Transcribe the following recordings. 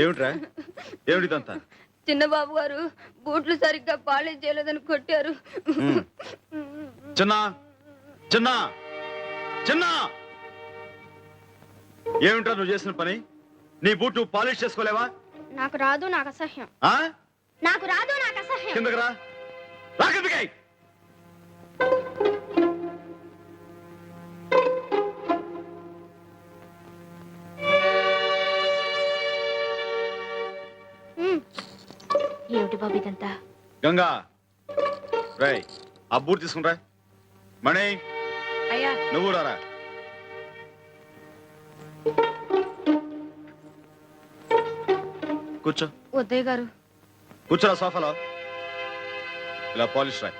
ఏమిట్రా ఏమిటిదంతా? చిన్న బాబు గారు బూట్లు సరిగ్గా పాలిష్ చేయలేదని కొట్టారు. చిన్న చిన్న చిన్న ఏమిట్రా నువ్వు చేసిన పని? నీ బూట్ నువ్వు పాలిష్ చేసుకోలేవా? నాకు రాదు, నాకు అసహ్యం. నాకు రాదు, నాకు అసహ్యం. కిందకి రా, రా కిందకి. ఏమిటి బాబు ఇదంతా? గంగా రై ఆ బూట్ తీసుకునిరా. మణి అయ్యా నువ్వు రారా. కూర్చో. వద్దయ్య గారు. కూర్చోరా సోఫాలో. ఇలా పాలిష్ రాయ్.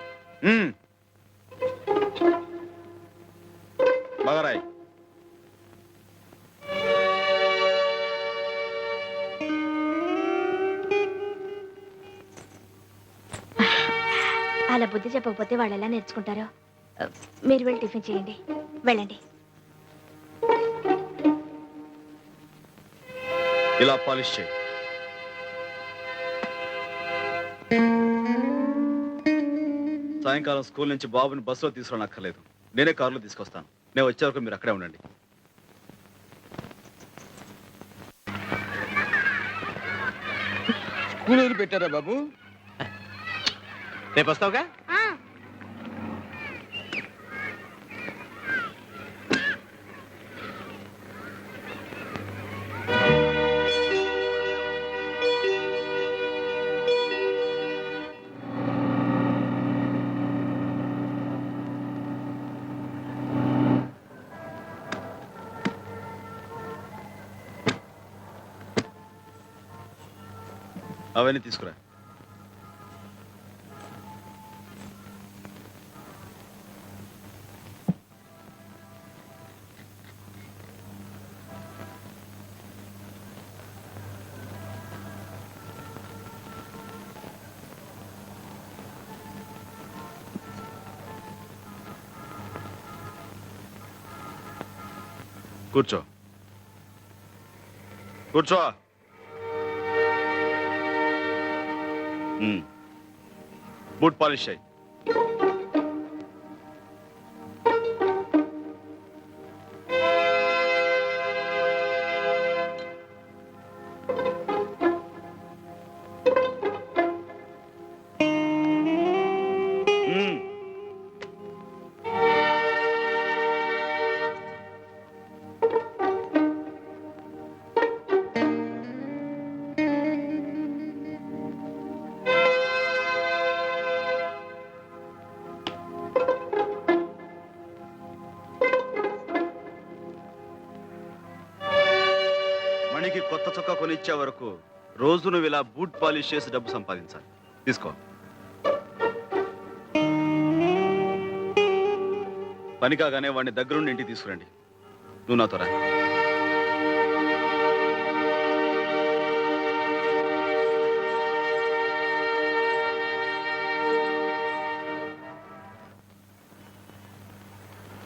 బాగా రాయ్. అలా బుద్ధి చెప్పకపోతే వాళ్ళు ఎలా నేర్చుకుంటారో. మీరు వెళ్ళి టిఫిన్ చేయండి, వెళ్ళండి. ఇలా పాలిష్ చేయి. సాయంకాలం స్కూల్ నుంచి బాబుని బస్సులో తీసుకురానక్కర్లేదు, నేనే కారులో తీసుకొస్తాను. నేను వచ్చే వరకు మీరు అక్కడే ఉండండి. స్కూల్ వదిలి పెట్టారా బాబు? రేపు వస్తావుగా? అవన్నీ తీసుకురా. కూర్చో కూర్చో. బూట్ పాలిష్ అయ్యి. మణికి కొత్త చొక్కా కొనిచ్చే వరకు రోజు నువ్వు ఇలా బూట్ పాలిష్ చేసి డబ్బు సంపాదించాలి. తీసుకో. పని కాగానే వాడిని దగ్గరుండి ఇంటికి తీసుకురండి. నువ్వు నాతో రా.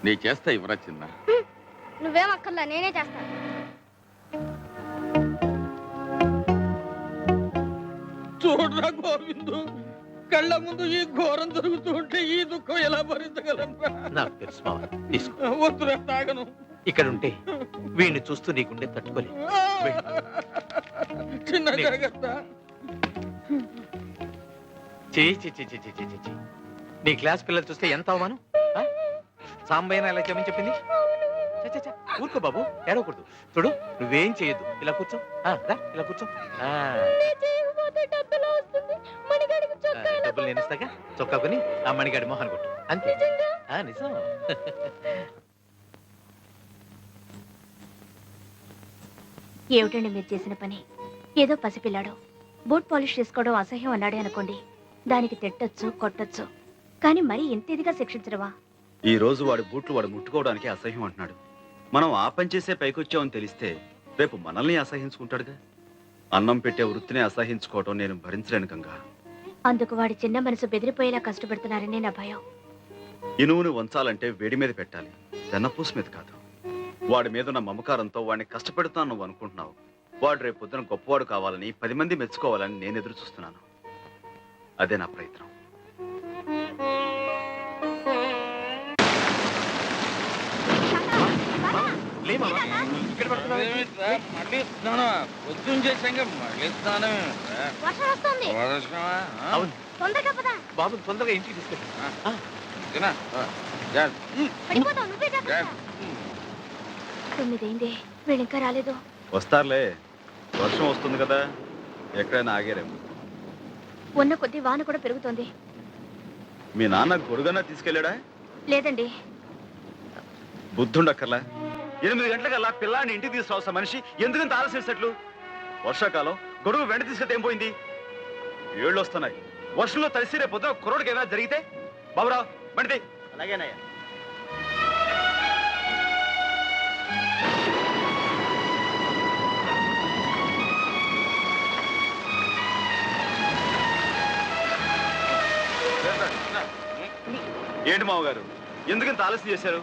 నీ చేస్తా ఇవ్వరా చిన్న. నువ్వేం అక్కర్లా, నేనే చేస్తాను. చూడరా గోవిందు, కళ్ళ ముందు ఈ ఘోరం జరుగుతూ ఉంటే ఈ దుఃఖం ఎలా భరించగలరా? నాకు తెలుసు మావా, తీసుకో. వద్దురా, తాగను. ఇక్కడ ఉంటే వీడిని చూస్తూ నీకుండే తట్టుకోలే. చిన్న జాగ్రత్త. నీ క్లాస్ పిల్లలు చూస్తే ఎంత అవమానం. సాంబయ్యన ఎలా చెప్పని చెప్పింది. ఊరుకో బాబు, ఏడవకూడదు. చూడు, నువ్వేం చేయొద్దు. ఇలా కూర్చో. రా, ఇలా కూర్చో. డబ్బులు నేను ఇస్తాగా. చొక్కా కొని ఆ మణిగాడి మొహాన్ని కొట్టు, అంతే. నిజం. ఏమిటండి మీరు చేసిన పని? ఏదో పసిపిల్లాడు బూట్ పాలిష్ చేసుకోవడం అసహ్యం అన్నాడే అనుకోండి, దానికి తిట్టొచ్చు, కొట్టొచ్చు. కానీ మరీ ఇంత ఇదిగా శిక్షించడమా? ఈ రోజు వాడి బూట్లు వాడు ముట్టుకోవడానికి అసహ్యం అంటున్నాడు. మనం ఆ పని చేసే పైకొచ్చామని తెలిస్తే రేపు మనల్ని అసహించుకుంటాడుగా. అన్నం పెట్టే వృత్తిని అసహించుకోవటం నేను భరించలేను గంగా. అందుకు వాడి చిన్న మనసు బెదిరిపోయేలా కష్టపెడుతున్నారని నా భయం. ఇనువుని వంచాలంటే వేడి మీద పెట్టాలి, వెన్నపూస మీద కాదు. వాడి మీద ఉన్న మమకారంతో వాడిని కష్టపెడుతాను నువ్వు అనుకుంటున్నావు, వాడు రేపు పొద్దున గొప్పవాడు కావాలని 10 మంది మెచ్చుకోవాలని నేను ఎదురు చూస్తున్నాను. అదే నా ప్రయత్నం. లే మావా, ఇక్కడ పడుతున్నావు. ఏమిట్రా, మళ్ళీ స్నానం పొద్దున్న చేశాక మళ్ళీ స్నానం వర్షం వస్తుంది. అవును తొందరగా పద. బాబు తొందరగా ఇంటికి తీసుకెళ్ళి. పడిపోతావు, నువ్వే జాగ్రత్త. 9 అయింది, వీళ్ళు ఇంకా రాలేదు. వస్తారులే, వర్షం వస్తుంది కదా, ఎక్కడైనా ఆగారేమో. ఉన్న కొద్ది వాన కూడా పెరుగుతోంది. మీ నాన్న గొడుగన్నా తీసుకెళ్ళాడా? లేదండి. బుద్ధుండక్కర్లా. 8 గంటలకల్లా పిల్లాన్ని ఇంటికి తీసుకురావాల్సిన మనిషి ఎందుకంత ఆలస్యం చేసేట్లు? వర్షాకాలం గొడుగు వెంట తీసుకెళ్తే ఏం పోయింది? ఏళ్ళు వస్తున్నాయి, వర్షంలో తడిసి రేపు పొద్దున కుర్రోడికి ఏమైనా జరిగితే? బాబురావు బండి. అలాగేనయ్యా. ఏంటి మామగారు, ఎందుకంత ఆలస్యం చేశారు?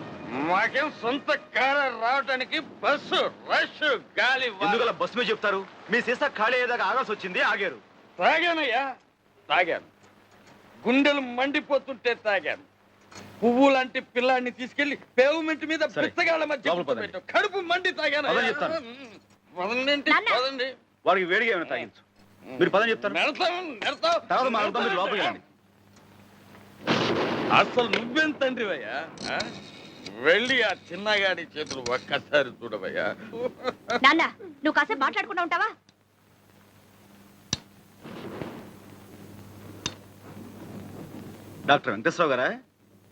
మాకేం సొంత కారు రావడానికి బస్సు రష్ గాలి ఎందుకలా బస్సు మీద చెప్తారు? మీ సీసా ఖాళీ అయ్యేదాకా ఆగాల్సి వచ్చింది, ఆగారు. తాగానయ్యా, తాగాను. గుండెలు మండిపోతుంటే తాగాను. పువ్వు లాంటి పిల్లాన్ని తీసుకెళ్లి పేవ్మెంట్ మీద సరే, పుస్తకాల మధ్య లోపల పదండి. కూర్చోబెట్టావు. కడుపు మండి తాగాను. పదని చెప్తాను. పదండి, నాన్న. పదండి. వాడికి వేడిగా ఏమైనా తాగించు. మీరు పదని చెప్తారు, నెడతాం, నెడతాం. తర్వాత మా అర్థం మీరు లోపలికి వెళ్ళండి. అసలు నువ్వేం తండ్రివయ్యా? ఆ? వెళ్ళి ఆ చిన్నగాడి చేతులు ఒక్కసారి చూడవయ్యా. నాన్న, నువ్వు కాసేపు మాట్లాడుకుంటా ఉంటావా? డాక్టర్ వెంకటేశ్వరరావు గారా?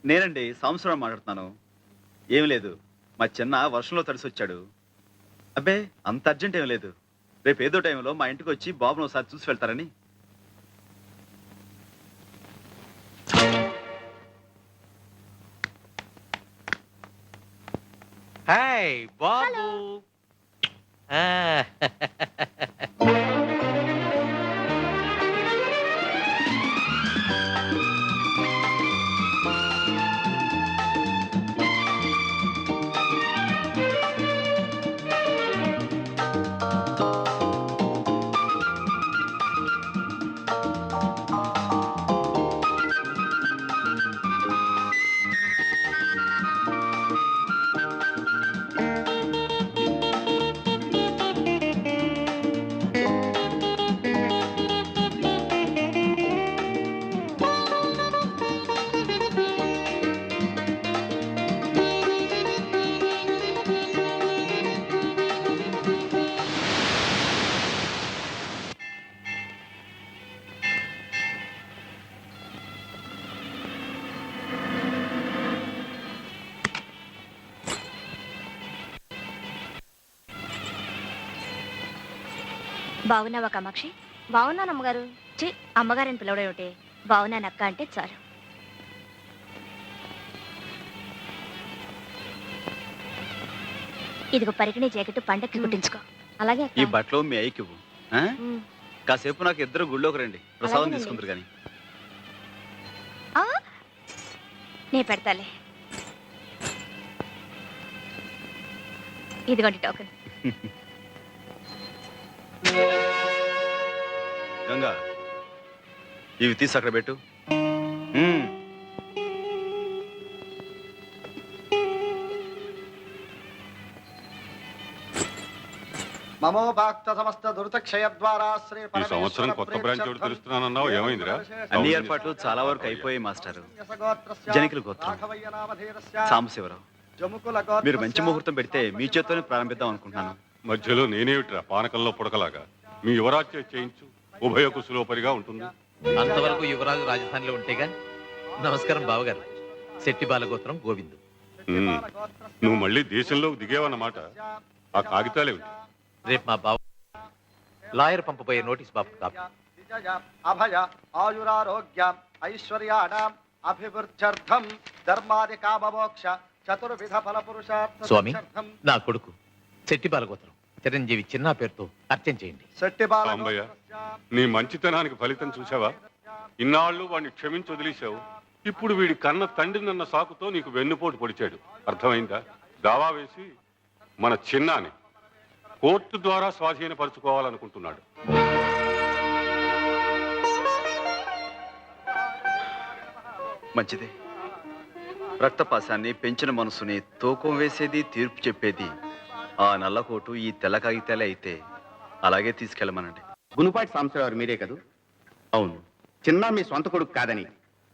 నేనండి, సాంబశివరావు మాట్లాడుతున్నాను. ఏం లేదు, మా చిన్న వర్షంలో తడిసి వచ్చాడు. అబ్బే, అంత అర్జెంట్ ఏం లేదు. రేపు ఏదో టైంలో మా ఇంటికి వచ్చి బాబును ఒకసారి చూసి వెళ్తారని. హాయ్ బాబు. బాగున్నావా కామాక్షి? బాగున్నాను అమ్మగారు. చి, అమ్మగారిని పిలవడం ఏమిటి? బాగున్నాను అక్క అంటే చాలు. ఇదిగో పరికిణీ జాకెట్ పండక్కి కుట్టించుకో. అలాగే ఈ బట్టలు మీ అయ్యకి ఇవ్వు. ఆ? కాసేపు నాకు ఇద్దరు గుళ్ళోకి రండి, ప్రసాదం అలాగేనండి. తీసుకుంటారు కానీ. నే పెడతాలే. ఇదిగోండి టోకెన్. గంగా, ఇవి తీసి అక్కడ పెట్టు. మ్మ్. మమో భక్త సమస్త దురితక్షయ ద్వారా శ్రీ ఈ సంవత్సరం కొత్త బ్రాంచ్ ఒకటి తెరుస్తున్నానన్నావు, ఏమైందిరా? అన్ని ఏర్పాట్లు చాలా వరకు అయిపోయాయి మాస్టారు. జనికుల గోత్రం సాంబశివరావు, మీరు మంచి ముహూర్తం పెడితే మీ చేత్తోనే ప్రారంభిద్దాం అనుకుంటున్నాను. మధ్యలో నేనేమిట్రా పానకంలో పుడకలాగా? మీ యువరాజ్య చేయించు, ఉభయ కుశలోపరిగా ఉంటుంది. అంతవరకు యువరాజు రాజధానిలో ఉంటేగా. నమస్కారం బావగారు. శెట్టి బాలగోత్రం గోవిందు. ఉమ్, నువ్వు మళ్ళీ దేశంలోకి దిగేవన్నమాట. ఆ కాగితాలేమిటి? రేపు మా బావ లాయర్ పంపబోయే నోటీస్ బాబు కాపీ. అభయ ఆయురారోగ్య ఐశ్వర్యాణం అభివృద్ధ్యర్థం ధర్మాది కామమోక్ష చతుర్విధ ఫల పురుషార్థ స్వామి, నా కొడుకు శెట్టి బాలగోత్రం చిరంజీవి చిన్న పేరుతో అర్చన చేయండి. సాంబయ్య, నీ మంచితనానికి ఫలితం చూసావా? ఇన్నాళ్ళు వాడిని క్షమించి వదిలేశావు. ఇప్పుడు వీడి కన్న తండ్రినన్న సాకుతో నీకు వెన్నుపోటు పొడిచాడు. అర్థమైందా? దావా వేసి మన చిన్నాని కోర్టు ద్వారా స్వాధీనపరచుకోవాలనుకుంటున్నాడు. మంచిదే. రక్తపాశాన్ని, పెంచిన మనసుని తూకం వేసేది, తీర్పు చెప్పేది ఆ నల్లకోటు, ఈ తెల్ల కాగితాలే అయితే అలాగే తీసుకెళ్ళమనండి. గునుపాటి సాంబశివరావు మీరే కదూ? అవును. చిన్న మీ సొంత కొడుకు కాదని,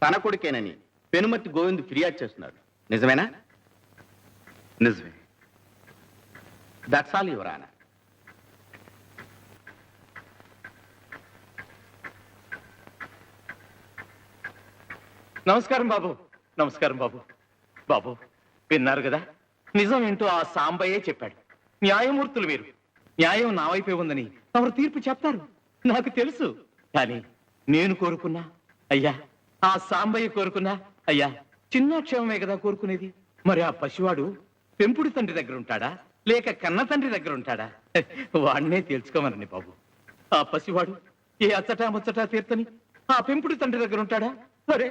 తన కొడుకేనని పెనుమతి గోవింద్ ఫిర్యాదు చేస్తున్నాడు. నిజమేనా? నిజమే. That's all your honour. నమస్కారం బాబు. నమస్కారం బాబు. బాబు విన్నారు కదా, నిజం ఏంటో ఆ సాంబయ్యే చెప్పాడు. న్యాయమూర్తులు మీరు. న్యాయం నా వైపే ఉందని ఎవరు తీర్పు చెప్తారు నాకు తెలుసు. కానీ నేను కోరుకున్నా అయ్యా, ఆ సాంబయ్య కోరుకున్నా అయ్యా, చిన్న క్షేమమే కదా కోరుకునేది. మరి ఆ పసివాడు పెంపుడు తండ్రి దగ్గర ఉంటాడా లేక కన్న తండ్రి దగ్గర ఉంటాడా? వాడినే తెలుసుకోమనండి బాబు. ఆ పసివాడు ఏ అచ్చటా ముచ్చటా తీర్తని ఆ పెంపుడు తండ్రి దగ్గర ఉంటాడా? సరే,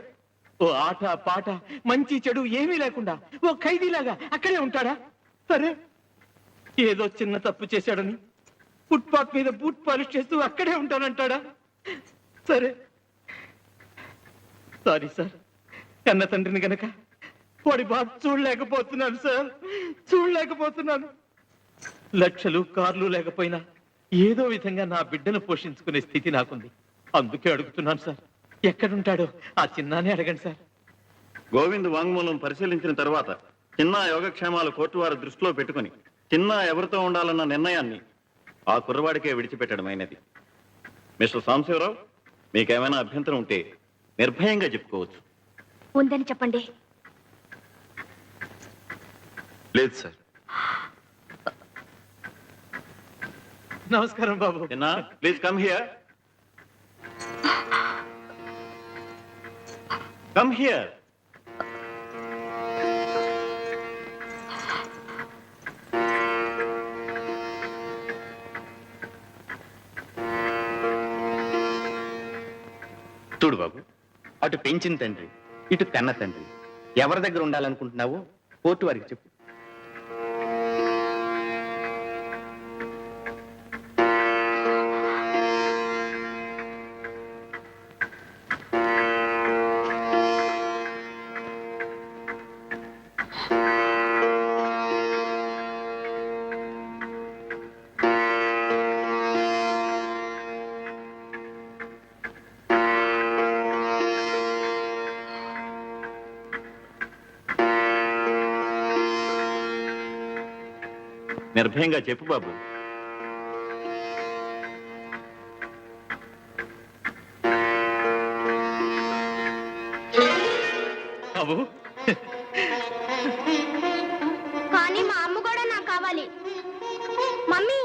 ఓ ఆట పాట మంచి చెడు ఏమీ లేకుండా ఓ ఖైదీలాగా అక్కడే ఉంటాడా? సరే, ఏదో చిన్న తప్పు చేశాడని ఫుట్పాత్ మీద బూట్ పాలిష్ చేస్తూ అక్కడే ఉంటానంటాడా? సరే, సారీ సార్, కన్న తండ్రిని గనక వాడి బాధ చూడలేకపోతున్నాను సార్, చూడలేకపోతున్నాను. లక్షలు కార్లు లేకపోయినా ఏదో విధంగా నా బిడ్డను పోషించుకునే స్థితి నాకుంది. అందుకే అడుగుతున్నాను సార్, ఎక్కడుంటాడో ఆ చిన్నానే అడగండి సార్. గోవింద్ వాంగ్మూలం పరిశీలించిన తర్వాత చిన్న యోగక్షేమాలు కోర్టు వారి దృష్టిలో పెట్టుకుని చిన్న ఎవరితో ఉండాలన్న నిర్ణయాన్ని ఆ కుర్రవాడికే విడిచిపెట్టడమైనది. మిస్టర్ సాంబశివరావు, మీకేమైనా అభ్యంతరం ఉంటే నిర్భయంగా చెప్పుకోవచ్చు. ఉందని చెప్పండి. లేదు సార్. నమస్కారం బాబు. చిన్న, please come here. Come here. చూడు బాబు, అటు పెంచిన తండ్రి, ఇటు కన్న తండ్రి, ఎవరి దగ్గర ఉండాలనుకుంటున్నావో కోర్టు వారికి చెప్పు. నిర్భయంగా చెప్పు బాబు. బాబు, కానీ మా అమ్మ కూడా నాకు కావాలి. మమ్మీ,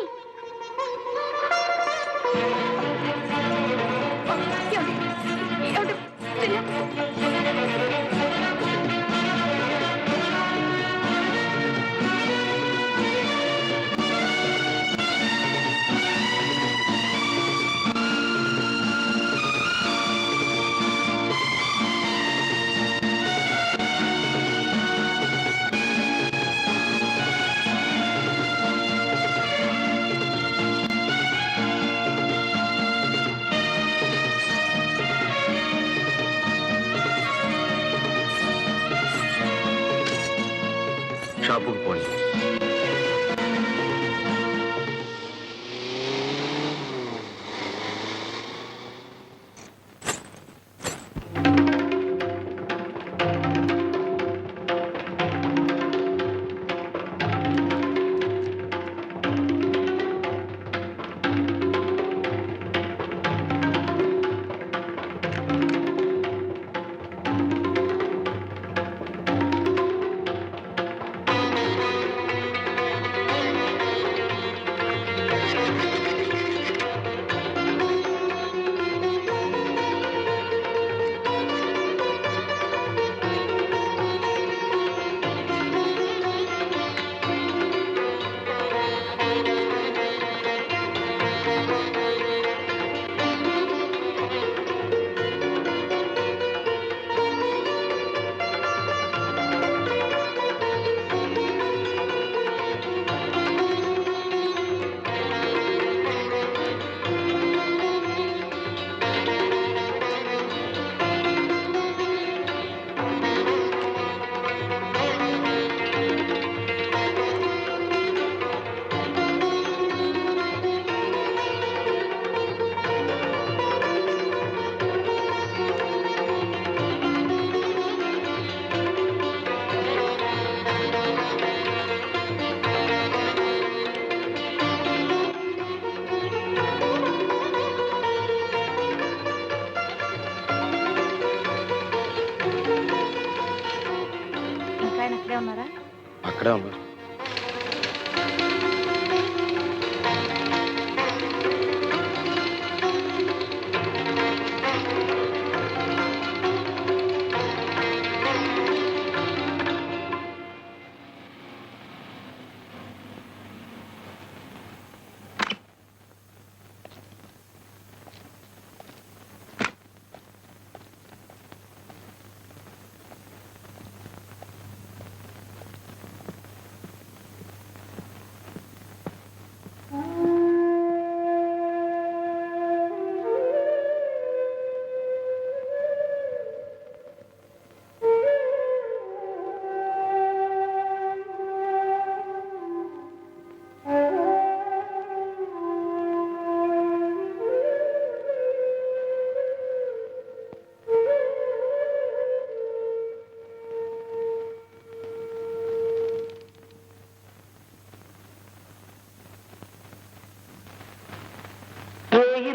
షాపుకు పోండి.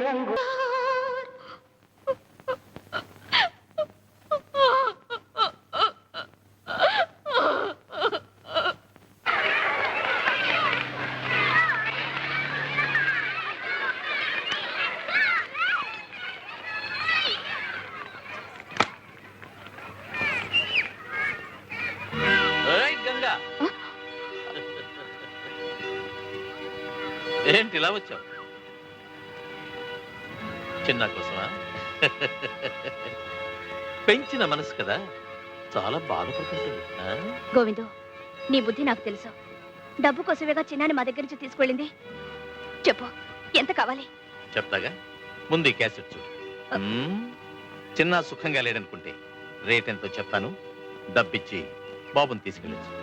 గంగా ఏంటి ఇలా వచ్చావు? చిన్న కోసమా? పెంచిన మనసు కదా, చాలా బాధపడుతుంటుంది. గోవిందు, నీ బుద్ధి నాకు తెలుసు. డబ్బు కోసమేగా చిన్నాని మా దగ్గర నుంచి తీసుకెళ్ళింది. చెప్పు, ఎంత కావాలి? చెప్తాగా, ముందు ఈ క్యాసెట్ చూడు. చిన్న సుఖంగా లేడనుకుంటే రేట్ ఎంతో చెప్తాను, డబ్బిచ్చి బాబుని తీసుకెళ్ళచ్చు.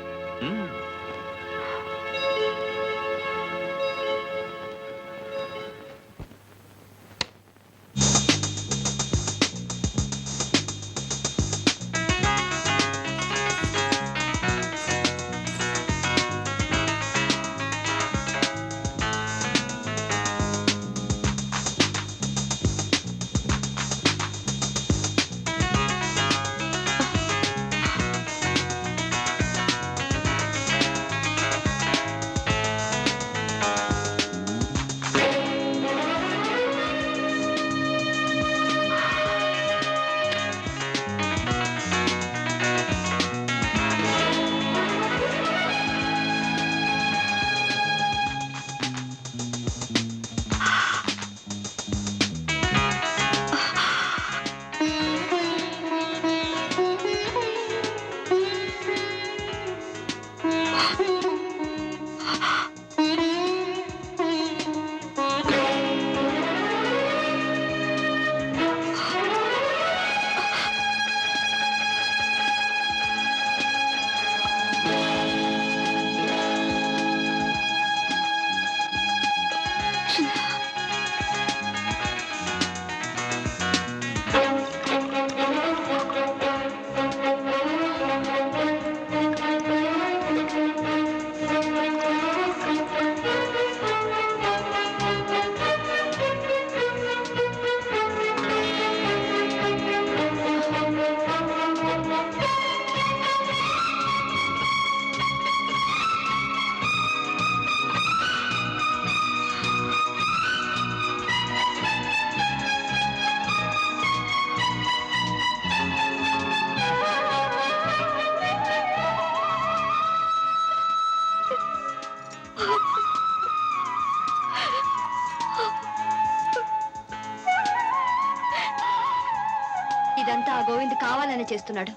ఇదంతా ఆ గోవింద్ కావాలని చేస్తున్నాడు.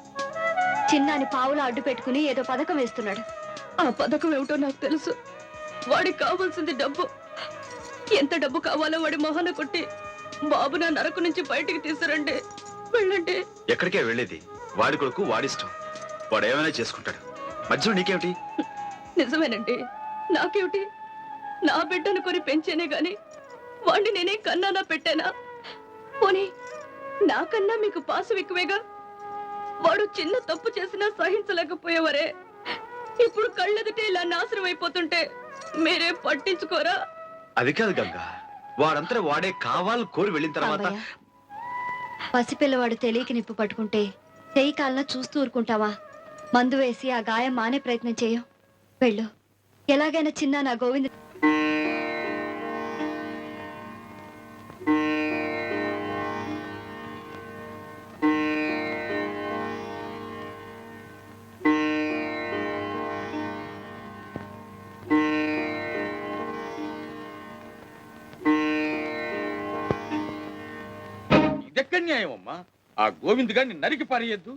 చిన్నాని పావులా అడ్డు పెట్టుకుని ఏదో పథకం వేస్తున్నాడు. ఆ పథకం ఏమిటో నాకు తెలుసు. వాడికి కావాల్సింది డబ్బు. ఎంత డబ్బు కావాలో వాడి మొహన కొట్టి బాబు నా నరకు నుంచి బయటికి తీసుకురండి. వెళ్ళండి. ఎక్కడికే వెళ్ళేది? వాడి కొడుకు వాడిష్టం, వాడు ఏమైనా చేసుకుంటాడు. మధ్యలో నీకేమిటి? నిజమేనండి, నాకేమిటి? నా బిడ్డను కొని పెంచేనే గాని వాడిని నేనే కన్నానా పెట్టానా? పోనీ నాకన్నా మీకు పాసు ఎక్కువేగా. వాడు చిన్న తప్పు చేసినా సహించలేకపోయేవారే. ఇప్పుడు కళ్ళెదుటే ఇలా నాశనం అయిపోతుంటే మీరే పట్టించుకోరా? అది కాదు గంగా, వాడంతా వాడే కావాలి కోరి వెళ్ళిన తర్వాత పసిపిల్లవాడు తెలియక నిప్పు పట్టుకుంటే చెయ్యి కాలన చూస్తూ ఊరుకుంటావా? మందు వేసి ఆ గాయం మానే ప్రయత్నం చేయం. వెళ్ళు, ఎలాగైనా చిన్న నా గోవింద్. ఇదెక్కడ న్యాయం అమ్మా? ఆ గోవింద్ గారిని నరికి పారేయద్దు.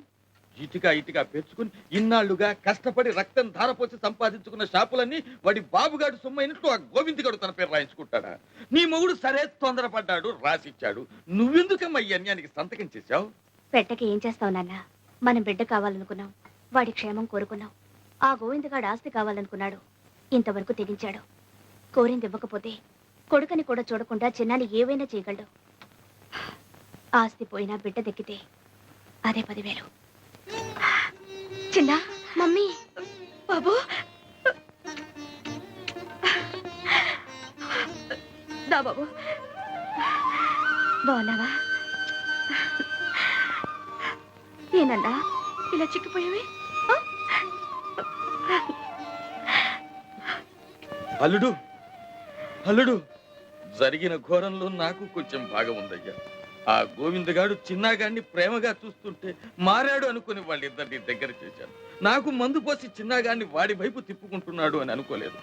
ఇటుగా పెంచుకుని ఇన్నాళ్లుగా కష్టపడి రక్తం ధారపోసి సంపాదించుకున్న షాపులన్నీ వాడి బాబుగాడు సొమ్మైనట్టు ఆ గోవింద్ గారు తన పేరు రాయించుకుంటాడా? నీ మొగుడు సరే తొందరపడ్డాడు, రాసిచ్చాడు. నువ్వెందుకమ్మా ఈ అన్యానికి సంతకం చేశావు? పెట్టకి ఏం చేస్తావు నాన్న? మనం బిడ్డ కావాలనుకున్నాం, వాడి క్షేమం కోరుకున్నాం. ఆ గోవిందగాడు ఆస్తి కావాలనుకున్నాడు, ఇంతవరకు తెగించాడు. కోరింది ఇవ్వకపోతే కొడుకని కూడా చూడకుండా చిన్నాన్ని ఏవైనా చేయగలడు. ఆస్తి పోయినా బిడ్డ దక్కితే అదే 10,000. చిన్న మమ్మీ, బాబు దా బాబు. బాగున్నావా? ఏనన్నా ఇలా చిక్కిపోయావే? ఆ? అల్లుడు అల్లుడు, జరిగిన ఘోరంలో నాకు కొంచెం భాగం ఉందయ్యా. ఆ గోవిందగాడు చిన్నాగాడిని ప్రేమగా చూస్తుంటే మారాడు అనుకుని వాళ్ళిద్దరిని దగ్గర చేశాను. నాకు మందు పోసి చిన్నాగాడిని వాడి వైపు తిప్పుకుంటున్నాడు అని అనుకోలేదు.